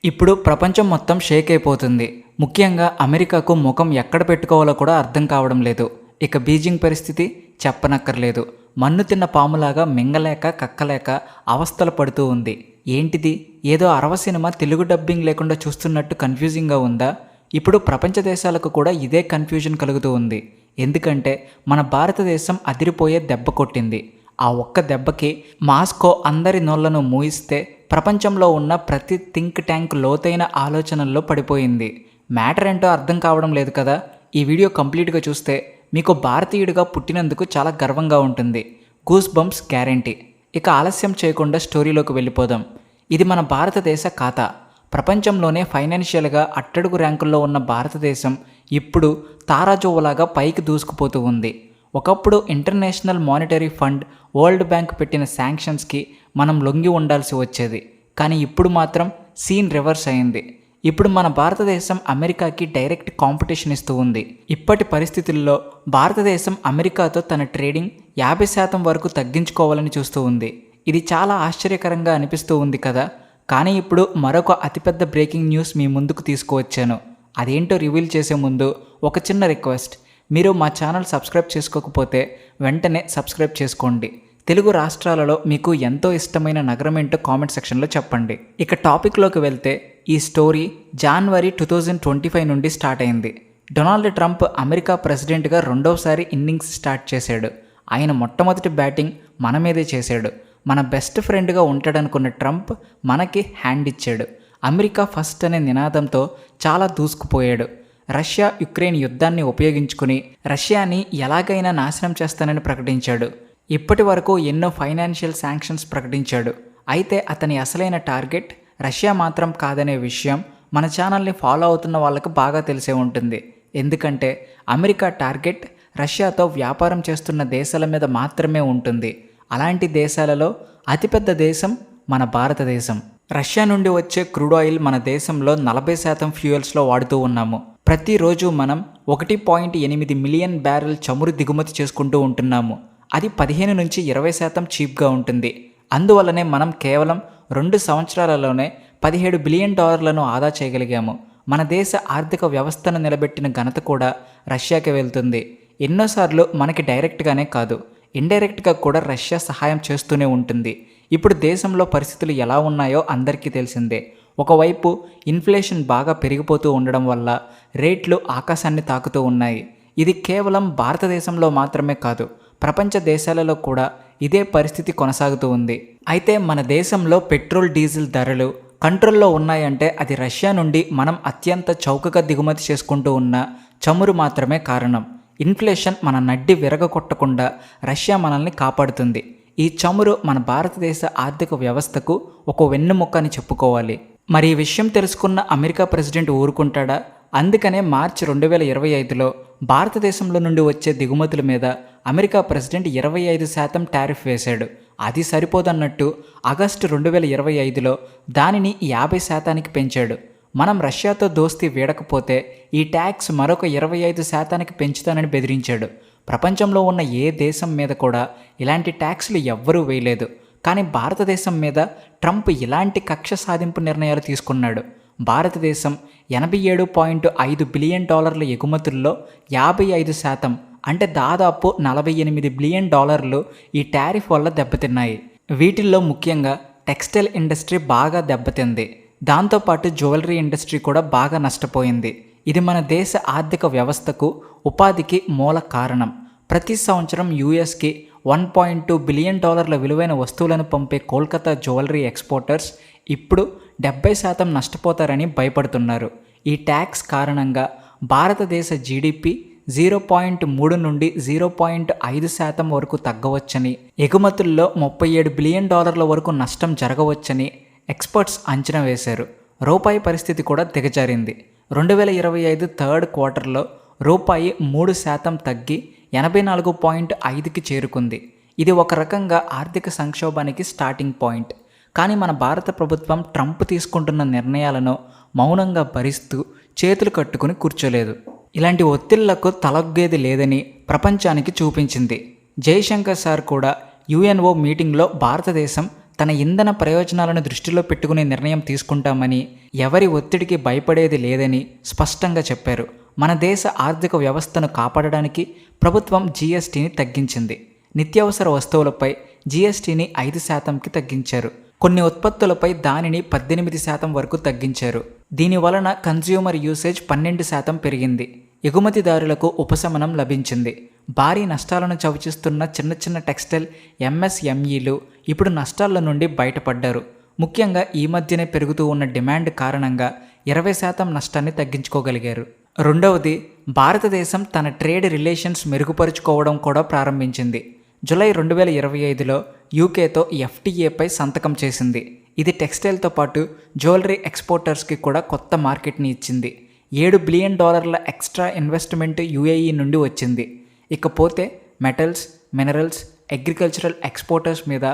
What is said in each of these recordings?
ఇప్పుడు ప్రపంచం మొత్తం షేక్ అయిపోతుంది. ముఖ్యంగా అమెరికాకు ముఖం ఎక్కడ పెట్టుకోవాలో కూడా అర్థం కావడం లేదు. ఇక బీజింగ్ పరిస్థితి చెప్పనక్కర్లేదు. మన్ను తిన్న పాములాగా మింగలేక కక్కలేక అవస్థలు పడుతూ ఉంది. ఏంటిది, ఏదో అరవ సినిమా తెలుగు డబ్బింగ్ లేకుండా చూస్తున్నట్టు కన్ఫ్యూజింగ్గా ఉందా? ఇప్పుడు ప్రపంచ దేశాలకు కూడా ఇదే కన్ఫ్యూజన్ కలుగుతూ ఉంది. ఎందుకంటే మన భారతదేశం అదిరిపోయే దెబ్బ కొట్టింది. ఆ ఒక్క దెబ్బకి మాస్కో అందరి నోళ్లను మూయిస్తే ప్రపంచంలో ఉన్న ప్రతి థింక్ ట్యాంక్ లోతైన ఆలోచనల్లో పడిపోయింది. మ్యాటర్ ఏంటో అర్థం కావడం లేదు కదా. ఈ వీడియో కంప్లీట్గా చూస్తే మీకు భారతీయుడిగా పుట్టినందుకు చాలా గర్వంగా ఉంటుంది. Goose bumps guarantee. ఇక ఆలస్యం చేయకుండా స్టోరీలోకి వెళ్ళిపోదాం. ఇది మన భారతదేశ ఖాతా. ప్రపంచంలోనే ఫైనాన్షియల్గా అట్టడుగు ర్యాంకుల్లో ఉన్న భారతదేశం ఇప్పుడు తారాజువ్వలాగా పైకి దూసుకుపోతూ ఉంది. ఒకప్పుడు international monetary fund, world bank పెట్టిన శాంక్షన్స్కి మనం లొంగి ఉండాల్సి వచ్చేది. కానీ ఇప్పుడు మాత్రం సీన్ రివర్స్ అయింది. ఇప్పుడు మన భారతదేశం అమెరికాకి డైరెక్ట్ కాంపిటీషన్ ఇస్తూ ఉంది. ఇప్పటి పరిస్థితుల్లో భారతదేశం అమెరికాతో తన ట్రేడింగ్ 50% వరకు తగ్గించుకోవాలని చూస్తూ ఉంది. ఇది చాలా ఆశ్చర్యకరంగా అనిపిస్తూ ఉంది కదా. కానీ ఇప్పుడు మరొక అతిపెద్ద బ్రేకింగ్ న్యూస్ మీ ముందుకు తీసుకువచ్చాను. అదేంటో రివీల్ చేసే ముందు ఒక చిన్న రిక్వెస్ట్. మీరు మా ఛానల్ సబ్స్క్రైబ్ చేసుకోకపోతే వెంటనే సబ్స్క్రైబ్ చేసుకోండి. తెలుగు రాష్ట్రాలలో మీకు ఎంతో ఇష్టమైన నగరం ఏంటో కామెంట్ సెక్షన్లో చెప్పండి. ఇక టాపిక్లోకి వెళ్తే ఈ స్టోరీ జనవరి 2025 నుండి స్టార్ట్ అయింది. డొనాల్డ్ ట్రంప్ అమెరికా ప్రెసిడెంట్గా రెండవసారి ఇన్నింగ్స్ స్టార్ట్ చేశాడు. ఆయన మొట్టమొదటి బ్యాటింగ్ మన మీదే చేశాడు. మన బెస్ట్ ఫ్రెండ్గా ఉంటాడనుకున్న ట్రంప్ మనకి హ్యాండ్ ఇచ్చాడు. అమెరికా ఫస్ట్ అనే నినాదంతో చాలా దూసుకుపోయాడు. రష్యా యుక్రెయిన్ యుద్ధాన్ని ఉపయోగించుకుని రష్యాని ఎలాగైనా నాశనం చేస్తానని ప్రకటించాడు. ఇప్పటి వరకు ఎన్నో ఫైనాన్షియల్ శాంక్షన్స్ ప్రకటించాడు. అయితే అతని అసలైన టార్గెట్ రష్యా మాత్రం కాదనే విషయం మన ఛానల్ని ఫాలో అవుతున్న వాళ్ళకు బాగా తెలిసే ఉంటుంది. ఎందుకంటే అమెరికా టార్గెట్ రష్యాతో వ్యాపారం చేస్తున్న దేశాల మీద మాత్రమే ఉంటుంది. అలాంటి దేశాలలో అతిపెద్ద దేశం మన భారతదేశం. రష్యా నుండి వచ్చే క్రూడ్ ఆయిల్ మన దేశంలో 40% ఫ్యూయల్స్లో వాడుతూ ఉన్నాము. ప్రతిరోజు మనం 1.8 మిలియన్ బ్యారెల్ చమురు దిగుమతి చేసుకుంటూ ఉంటున్నాము. అది 15 నుంచి 20% చీప్గా ఉంటుంది. అందువల్లనే మనం కేవలం 2 సంవత్సరాలలోనే $17 బిలియన్ ఆదా చేయగలిగాము. మన దేశ ఆర్థిక వ్యవస్థను నిలబెట్టిన ఘనత కూడా రష్యాకి వెళ్తుంది. ఎన్నోసార్లు మనకి డైరెక్ట్గానే కాదు, ఇండైరెక్ట్గా కూడా రష్యా సహాయం చేస్తూనే ఉంటుంది. ఇప్పుడు దేశంలో పరిస్థితులు ఎలా ఉన్నాయో అందరికీ తెలిసిందే. ఒకవైపు ఇన్ఫ్లేషన్ బాగా పెరిగిపోతూ ఉండడం వల్ల రేట్లు ఆకాశాన్ని తాకుతూ ఉన్నాయి. ఇది కేవలం భారతదేశంలో మాత్రమే కాదు, ప్రపంచ దేశాలలో కూడా ఇదే పరిస్థితి కొనసాగుతూ ఉంది. అయితే మన దేశంలో పెట్రోల్, డీజిల్ ధరలు కంట్రోల్లో ఉన్నాయంటే అది రష్యా నుండి మనం అత్యంత చౌకగా దిగుమతి చేసుకుంటూ ఉన్న చమురు మాత్రమే కారణం. ఇన్ఫ్లేషన్ మన నడ్డి విరగకొట్టకుండా రష్యా మనల్ని కాపాడుతుంది. ఈ చమురు మన భారతదేశ ఆర్థిక వ్యవస్థకు ఒక వెన్నెముక్క అని చెప్పుకోవాలి. మరి ఈ విషయం తెలుసుకున్న అమెరికా ప్రెసిడెంట్ ఊరుకుంటాడా? అందుకనే మార్చి 2025లో భారతదేశంలో నుండి వచ్చే దిగుమతుల మీద అమెరికా ప్రెసిడెంట్ 25% టారిఫ్ వేశాడు. అది సరిపోదన్నట్టు ఆగస్టు 2025లో దానిని 50%కి పెంచాడు. మనం రష్యాతో దోస్తీ వీడకపోతే ఈ ట్యాక్స్ మరొక 25%కి పెంచుతానని బెదిరించాడు. ప్రపంచంలో ఉన్న ఏ దేశం మీద కూడా ఇలాంటి ట్యాక్స్లు ఎవ్వరూ వేయలేదు. కానీ భారతదేశం మీద ట్రంప్ ఇలాంటి కక్ష సాధింపు నిర్ణయాలు తీసుకున్నాడు. భారతదేశం $87.5 బిలియన్ ఎగుమతుల్లో 55% అంటే దాదాపు $48 బిలియన్ ఈ టారిఫ్ వల్ల దెబ్బతిన్నాయి. వీటిల్లో ముఖ్యంగా టెక్స్టైల్ ఇండస్ట్రీ బాగా దెబ్బతింది. దాంతోపాటు జ్యువెలరీ ఇండస్ట్రీ కూడా బాగా నష్టపోయింది. ఇది మన దేశ ఆర్థిక వ్యవస్థకు, ఉపాధికి మూల కారణం. ప్రతి సంవత్సరం యూఎస్కి $1.2 బిలియన్ విలువైన వస్తువులను పంపే కోల్కతా జ్యువెలరీ ఎక్స్పోర్టర్స్ ఇప్పుడు 70% నష్టపోతారని భయపడుతున్నారు. ఈ ట్యాక్స్ కారణంగా భారతదేశ జీడిపి 0.3 నుండి 0.5% వరకు తగ్గవచ్చని, ఎగుమతుల్లో $37 బిలియన్ వరకు నష్టం జరగవచ్చని ఎక్స్పర్ట్స్ అంచనా వేశారు. రూపాయి పరిస్థితి కూడా దిగజారింది. 2025 థర్డ్ క్వార్టర్లో రూపాయి 3% తగ్గి 84.5కి చేరుకుంది. ఇది ఒక రకంగా ఆర్థిక సంక్షోభానికి స్టార్టింగ్ పాయింట్. కానీ మన భారత ప్రభుత్వం ట్రంప్ తీసుకుంటున్న నిర్ణయాలను మౌనంగా భరిస్తూ చేతులు కట్టుకుని కూర్చోలేదు. ఇలాంటి ఒత్తిళ్లకు తలొగ్గేది లేదని ప్రపంచానికి చూపించింది. జైశంకర్ సార్ కూడా యుఎన్ఓ మీటింగ్లో భారతదేశం తన ఇంధన ప్రయోజనాలను దృష్టిలో పెట్టుకునే నిర్ణయం తీసుకుంటామని, ఎవరి ఒత్తిడికి భయపడేది లేదని స్పష్టంగా చెప్పారు. మన దేశ ఆర్థిక వ్యవస్థను కాపాడడానికి ప్రభుత్వం జీఎస్టీని తగ్గించింది. నిత్యావసర వస్తువులపై జీఎస్టీని 5%కి తగ్గించారు. కొన్ని ఉత్పత్తులపై దానిని 18% వరకు తగ్గించారు. దీనివలన కన్జ్యూమర్ యూసేజ్ 12% పెరిగింది. ఎగుమతిదారులకు ఉపశమనం లభించింది. భారీ నష్టాలను చవిచూస్తున్న చిన్న చిన్న టెక్స్టైల్ ఎంఎస్ఎంఈలు ఇప్పుడు నష్టాల నుండి బయటపడ్డారు. ముఖ్యంగా ఈ మధ్యనే పెరుగుతూ ఉన్న డిమాండ్ కారణంగా 20% నష్టాన్ని తగ్గించుకోగలిగారు. రెండవది, భారతదేశం తన ట్రేడ్ రిలేషన్స్ మెరుగుపరుచుకోవడం కూడా ప్రారంభించింది. జూలై 2025లో యూకేతో ఎఫ్టీఏపై సంతకం చేసింది. ఇది టెక్స్టైల్తో పాటు జ్యువెలరీ ఎక్స్పోర్టర్స్కి కూడా కొత్త మార్కెట్ని ఇచ్చింది. $7 బిలియన్ ఎక్స్ట్రా ఇన్వెస్ట్మెంట్ యుఏఈ నుండి వచ్చింది. ఇకపోతే మెటల్స్, మినరల్స్, అగ్రికల్చరల్ ఎక్స్పోర్టర్స్ మీద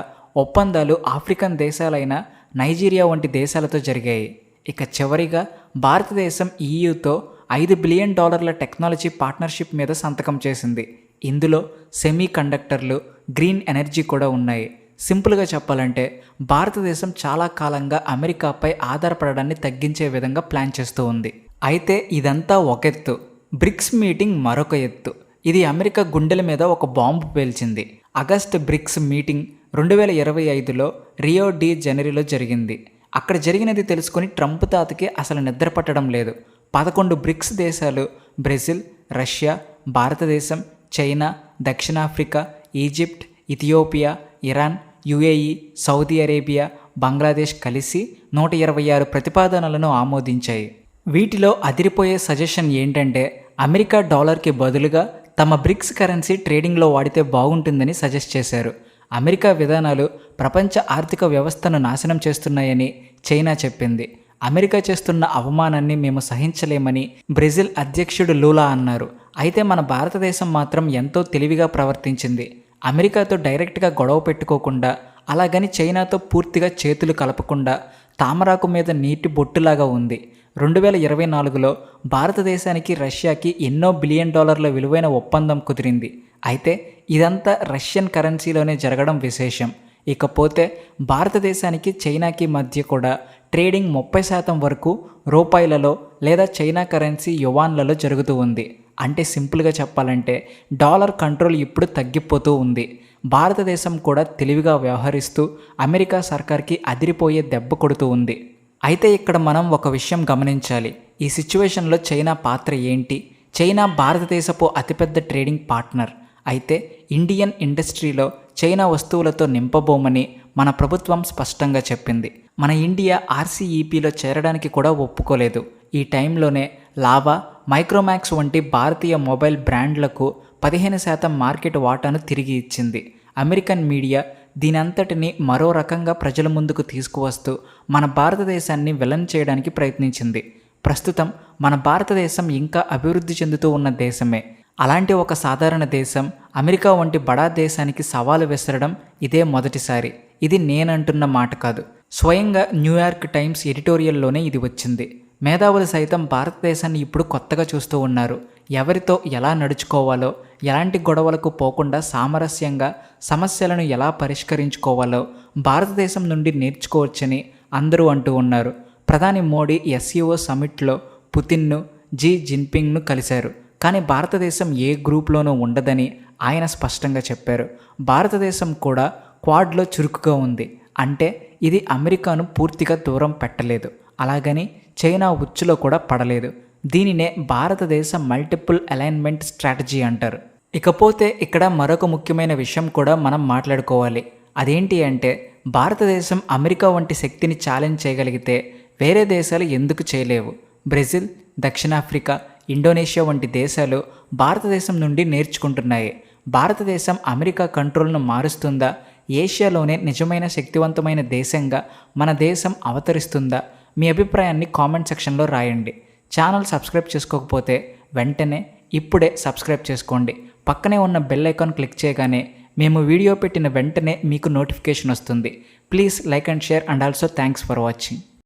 ఒప్పందాలు ఆఫ్రికన్ దేశాలైన నైజీరియా వంటి దేశాలతో జరిగాయి. ఇక చివరిగా భారతదేశం ఈయూతో $5 బిలియన్ టెక్నాలజీ పార్ట్నర్షిప్ మీద సంతకం చేసింది. ఇందులో సెమీ కండక్టర్లు, గ్రీన్ ఎనర్జీ కూడా ఉన్నాయి. సింపుల్గా చెప్పాలంటే భారతదేశం చాలా కాలంగా అమెరికాపై ఆధారపడడాన్ని తగ్గించే విధంగా ప్లాన్ చేస్తూ ఉంది. అయితే ఇదంతా ఒక ఎత్తు, బ్రిక్స్ మీటింగ్ మరొక ఎత్తు. ఇది అమెరికా గుండెల మీద ఒక బాంబు పేల్చింది. ఆగస్ట్ బ్రిక్స్ మీటింగ్ 2025లో రియో డి జనీరోలో జరిగింది. అక్కడ జరిగినది తెలుసుకొని ట్రంప్ తాతకి అసలు నిద్ర పట్టడం లేదు. 11 బ్రిక్స్ దేశాలు బ్రెజిల్, రష్యా, భారతదేశం, చైనా, దక్షిణాఫ్రికా, Egypt, Ethiopia, Iran, UAE, Saudi Arabia, Bangladesh కలిసి 126 ప్రతిపాదనలను ఆమోదించాయి. వీటిలో అదిరిపోయే సజెషన్ ఏంటంటే అమెరికా డాలర్కి బదులుగా తమ బ్రిక్స్ కరెన్సీ ట్రేడింగ్లో వాడితే బాగుంటుందని సజెస్ట్ చేశారు. అమెరికా విధానాలు ప్రపంచ ఆర్థిక వ్యవస్థను నాశనం చేస్తున్నాయని చైనా చెప్పింది. అమెరికా చేస్తున్న అవమానాన్ని మేము సహించలేమని బ్రెజిల్ అధ్యక్షుడు లూలా అన్నారు. అయితే మన భారతదేశం మాత్రం ఎంతో తెలివిగా ప్రవర్తించింది. అమెరికాతో డైరెక్ట్గా గొడవ పెట్టుకోకుండా, అలాగని చైనాతో పూర్తిగా చేతులు కలపకుండా తామరాకు మీద నీటి బొట్టులాగా ఉంది. 2024లో భారతదేశానికి రష్యాకి ఎన్నో $1 బిలియన్ విలువైన ఒప్పందం కుదిరింది. అయితే ఇదంతా రష్యన్ కరెన్సీలోనే జరగడం విశేషం. ఇకపోతే భారతదేశానికి చైనాకి మధ్య కూడా ట్రేడింగ్ 30% వరకు రూపాయలలో లేదా చైనా కరెన్సీ యువాన్లలో జరుగుతూ ఉంది. అంటే సింపుల్గా చెప్పాలంటే డాలర్ కంట్రోల్ ఇప్పుడు తగ్గిపోతూ ఉంది. భారతదేశం కూడా తెలివిగా వ్యవహరిస్తూ అమెరికా సర్కార్కి అదిరిపోయే దెబ్బ కొడుతూ ఉంది. అయితే ఇక్కడ మనం ఒక విషయం గమనించాలి. ఈ సిచ్యువేషన్లో చైనా పాత్ర ఏంటి? చైనా భారతదేశపు అతిపెద్ద ట్రేడింగ్ పార్ట్నర్. అయితే ఇండియన్ ఇండస్ట్రీలో చైనా వస్తువులతో నింపబోమని మన ప్రభుత్వం స్పష్టంగా చెప్పింది. మన ఇండియా ఆర్సీఈపీలో చేరడానికి కూడా ఒప్పుకోలేదు. ఈ టైంలోనే లావా, మైక్రోమాక్స్ వంటి భారతీయ మొబైల్ బ్రాండ్లకు 15% మార్కెట్ వాటాను తిరిగి ఇచ్చింది. అమెరికన్ మీడియా దీనంతటిని మరో రకంగా ప్రజల ముందుకు తీసుకువస్తూ మన భారతదేశాన్ని విలన్ చేయడానికి ప్రయత్నించింది. ప్రస్తుతం మన భారతదేశం ఇంకా అభివృద్ధి చెందుతూ ఉన్న దేశమే. అలాంటి ఒక సాధారణ దేశం అమెరికా వంటి బడా దేశానికి సవాలు విసరడం ఇదే మొదటిసారి. ఇది నేనంటున్న మాట కాదు, స్వయంగా న్యూయార్క్ టైమ్స్ ఎడిటోరియల్లోనే ఇది వచ్చింది. మేధావులు సైతం భారతదేశాన్ని ఇప్పుడు కొత్తగా చూస్తూ ఉన్నారు. ఎవరితో ఎలా నడుచుకోవాలో, ఎలాంటి గొడవలకు పోకుండా సామరస్యంగా సమస్యలను ఎలా పరిష్కరించుకోవాలో భారతదేశం నుండి నేర్చుకోవచ్చని అందరూ అంటూ ఉన్నారు. ప్రధాని మోడీ ఎస్సీఓ సమిట్లో పుతిన్ను, జీ జిన్పింగ్ను కలిశారు. కానీ భారతదేశం ఏ గ్రూప్లోనూ ఉండదని ఆయన స్పష్టంగా చెప్పారు. భారతదేశం కూడా క్వాడ్లో చురుకుగా ఉంది. అంటే ఇది అమెరికాను పూర్తిగా దూరం పెట్టలేదు, అలాగని చైనా ఉచ్చులో కూడా పడలేదు. దీనినే భారతదేశ మల్టిపుల్ అలైన్మెంట్ స్ట్రాటజీ అంటారు. ఇకపోతే ఇక్కడ మరొక ముఖ్యమైన విషయం కూడా మనం మాట్లాడుకోవాలి. అదేంటి అంటే భారతదేశం అమెరికా వంటి శక్తిని ఛాలెంజ్ చేయగలిగితే వేరే దేశాలు ఎందుకు చేయలేవు? బ్రెజిల్, దక్షిణాఫ్రికా, ఇండోనేషియా వంటి దేశాలు భారతదేశం నుండి నేర్చుకుంటున్నాయి. భారతదేశం అమెరికా కంట్రోల్ను మారుస్తుందా? ఏషియాలోనే నిజమైన శక్తివంతమైన దేశంగా మన దేశం అవతరిస్తుందా? మీ అభిప్రాయాన్ని కామెంట్ సెక్షన్లో రాయండి. ఛానల్ సబ్స్క్రైబ్ చేసుకోకపోతే వెంటనే ఇప్పుడే సబ్స్క్రైబ్ చేసుకోండి. పక్కనే ఉన్న బెల్ ఐకాన్ క్లిక్ చేయగానే మేము వీడియో పెట్టిన వెంటనే మీకు నోటిఫికేషన్ వస్తుంది. Please like and share and also thanks for watching.